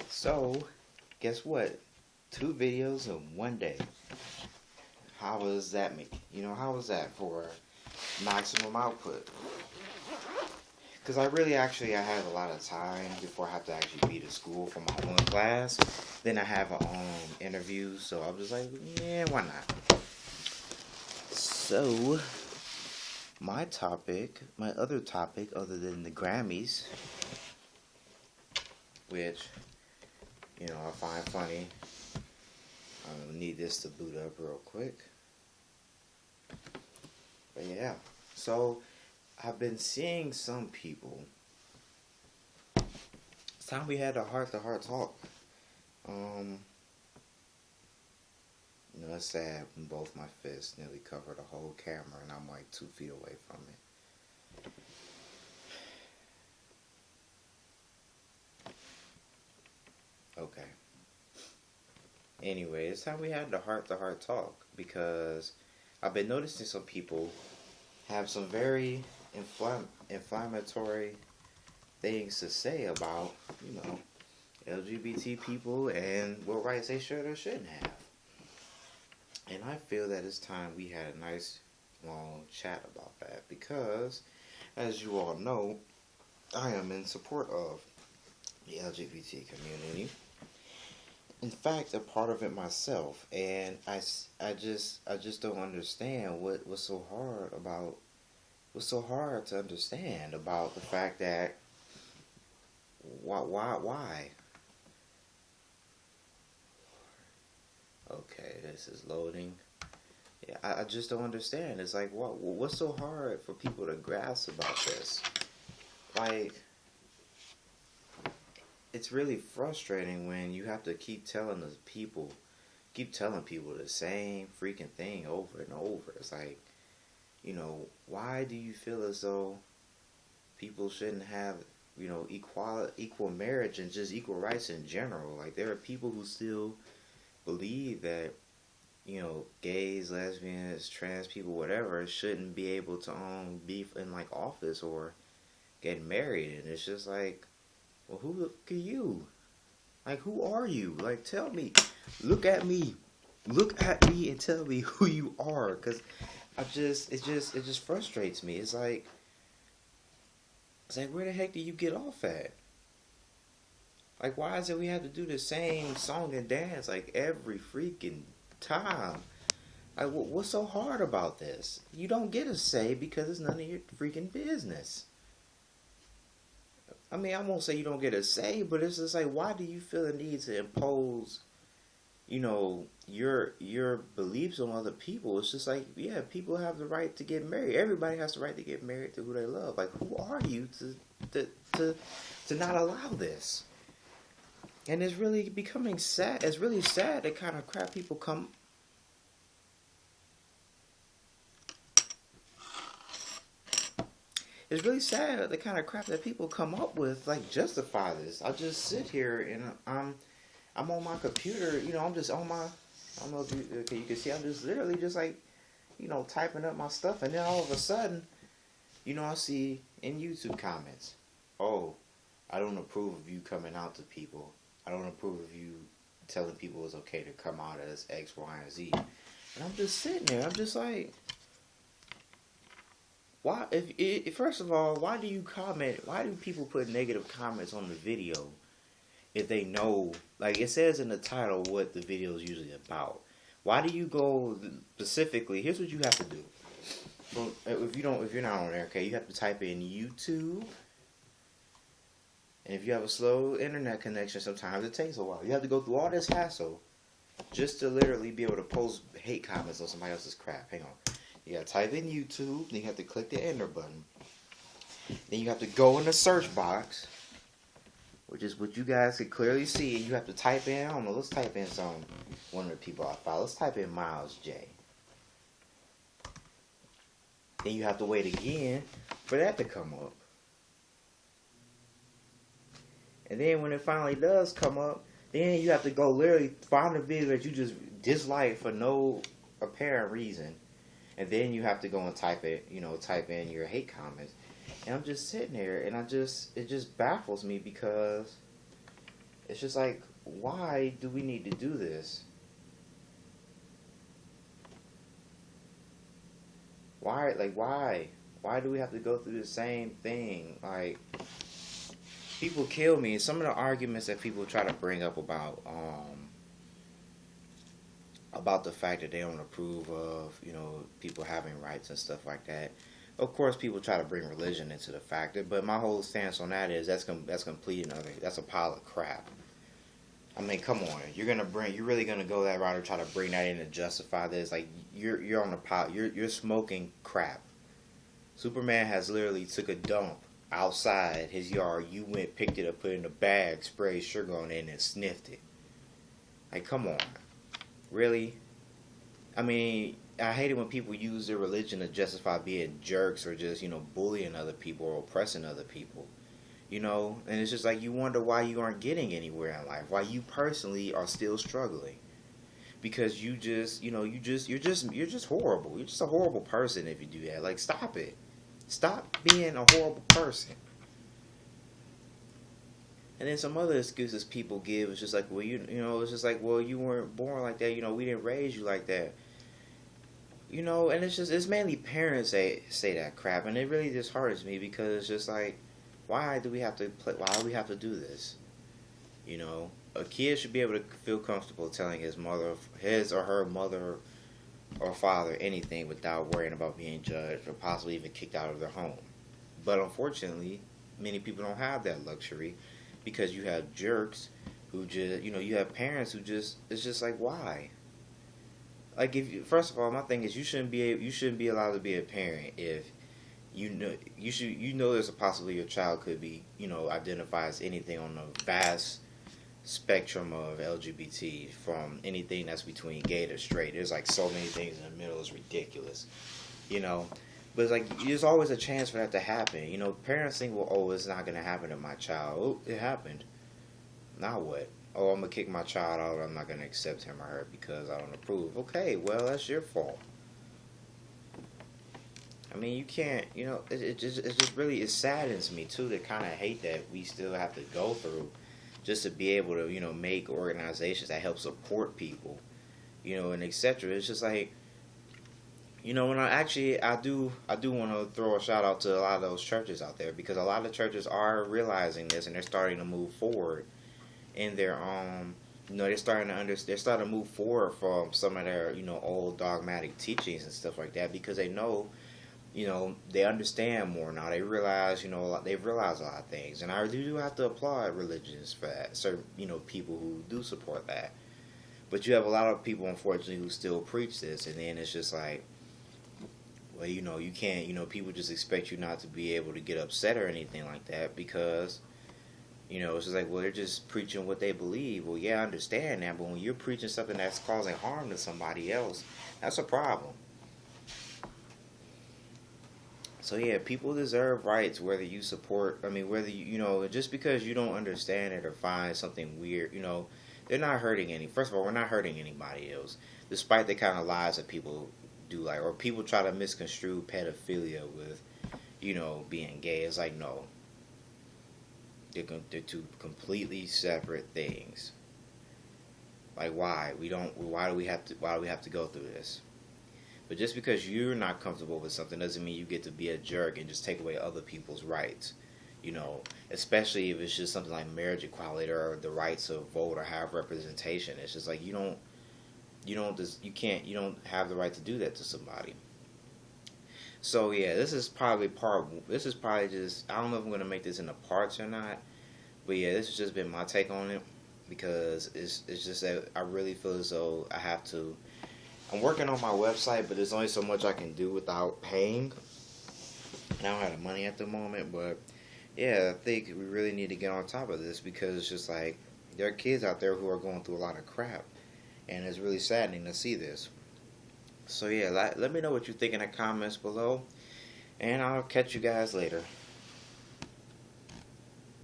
So, guess what? Two videos in one day. How was that make? How was that for maximum output? Because I really I have a lot of time before I have to actually be to school for my own class. Then I have a interview, so I was like, yeah, why not? So, my other topic, other than the Grammys, which I find funny. I need this to boot up real quick. But yeah, so I've been seeing some people. It's time we had a heart-to-heart talk. It's sad when both my fists nearly cover the whole camera and I'm like 2 feet away from it. Okay. Anyway, it's time we had the heart-to-heart talk because I've been noticing some people have some very inflammatory things to say about, LGBT people and what rights they should or shouldn't have. And I feel that it's time we had a nice long chat about that because, as you all know, I am in support of the LGBT community. In fact, a part of it myself, and I just don't understand what's so hard to understand about the fact that why. Okay, this is loading. Yeah, I just don't understand. It's like, what's so hard for people to grasp about this? Like, it's really frustrating when you have to keep telling people the same freaking thing over and over. It's like, why do you feel as though people shouldn't have, equal marriage and just equal rights in general? Like, there are people who still believe that, gays, lesbians, trans people, whatever, shouldn't be able to be in like office or get married. And it's just like, well, who are you? Like, who are you? Like, tell me. Look at me and tell me who you are. Cause it just frustrates me. It's like, where the heck do you get off at? Like, why is it we have to do the same song and dance like every freaking time? Like, what's so hard about this? You don't get a say because it's none of your freaking business. I mean, I won't say you don't get a say, but it's just like, why do you feel the need to impose, your beliefs on other people? It's just like, yeah, people have the right to get married. Everybody has the right to get married to who they love. Like, who are you to not allow this? And it's really becoming sad. It's really sad the kind of crap people come. It's really sad the kind of crap that people come up with, like, justify this. I just sit here and I'm on my computer. I'm just on my. I don't know if you can see. I'm just literally just like, typing up my stuff, and then all of a sudden, I see in YouTube comments, oh, I don't approve of you coming out to people. I don't approve of you telling people it's okay to come out as X, Y, and Z. And I'm just sitting there. I'm just like, why? If first of all, why do you comment? Why do people put negative comments on the video if they know? Like, it says in the title what the video is usually about. Why do you go specifically? Here's what you have to do. So if you're not on there, okay, you have to type in YouTube. And if you have a slow internet connection, sometimes it takes a while. You have to go through all this hassle just to literally be able to post hate comments on somebody else's crap. Hang on. You gotta type in YouTube, then you have to click the enter button. Then you have to go in the search box, which is what you guys can clearly see. You have to type in, I don't know, let's type in one of the people I follow. Let's type in Miles J. Then you have to wait again for that to come up. And then when it finally does come up, then you have to go literally find a video that you just dislike for no apparent reason. And then you have to go and type in your hate comments. And I'm just sitting there and it just baffles me because It's just like, why do we need to do this? Why, like, why? Why do we have to go through the same thing? Like, people kill me. Some of the arguments that people try to bring up about the fact that they don't approve of, people having rights and stuff like that. Of course, people try to bring religion into the factor, but my whole stance on that is that's complete another. That's a pile of crap. I mean, come on. You're really gonna go that route or try to bring that in to justify this? Like, you're on a pile. You're smoking crap. Superman has literally took a dump outside his yard. You went, picked it up, put it in a bag, sprayed sugar on it, and sniffed it. Like, come on. Really? I mean, I hate it when people use their religion to justify being jerks or just, bullying other people or oppressing other people. And it's just like you wonder why you aren't getting anywhere in life, why you personally are still struggling. Because you're just horrible. You're just a horrible person if you do that. Like, stop it. Stop being a horrible person. And then some other excuses people give is just like, well, it's just like, well, you weren't born like that. We didn't raise you like that. And it's mainly parents say that crap, and it really disheartens me because it's just like, why do we have to do this? A kid should be able to feel comfortable telling his or her mother or father anything without worrying about being judged or possibly even kicked out of their home. But unfortunately, many people don't have that luxury because you have jerks who just, you have parents who just, it's just like, why? Like, first of all, my thing is you shouldn't be allowed to be a parent if there's a possibility your child could be, identified as anything on the vast spectrum of LGBT, from anything that's between gay to straight. There's like so many things in the middle. It's ridiculous, But it's like there's always a chance for that to happen. Parents think, well, oh, it's not gonna happen to my child. Oh, it happened. Now what? Oh, I'm gonna kick my child out. I'm not gonna accept him or her because I don't approve. Okay, well, that's your fault. I mean, you can't. It just really, it saddens me too to kind of hate that we still have to go through just to be able to make organizations that help support people, and etc. It's just like, when I do want to throw a shout out to a lot of those churches out there, because a lot of churches are realizing this and they're starting to move forward in their they're starting to move forward from some of their old dogmatic teachings and stuff like that, because they know, they understand more now. They realize, they've realized a lot of things. And I do have to applaud religions for that. Certain, people who do support that. But you have a lot of people, unfortunately, who still preach this. And then it's just like, well, you can't, people just expect you not to be able to get upset or anything like that because, it's just like, well, they're just preaching what they believe. Well, yeah, I understand that. But when you're preaching something that's causing harm to somebody else, that's a problem. So yeah, people deserve rights whether you support, whether just because you don't understand it or find something weird, they're not hurting first of all, we're not hurting anybody else, despite the kind of lies that people do, or people try to misconstrue pedophilia with, being gay. It's like, no. They're two completely separate things. Like, why? Why do we have to go through this? But just because you're not comfortable with something doesn't mean you get to be a jerk and just take away other people's rights. Especially if it's just something like marriage equality or the rights to vote or have representation. It's just like you don't have the right to do that to somebody. So yeah, this is probably just, I don't know if I'm gonna make this into parts or not, but yeah, this has just been my take on it, because it's just that I really feel as though I'm working on my website, but there's only so much I can do without paying. And I don't have the money at the moment, but yeah, I think we really need to get on top of this, because it's just like there are kids out there who are going through a lot of crap, and it's really saddening to see this. So yeah, let me know what you think in the comments below, and I'll catch you guys later.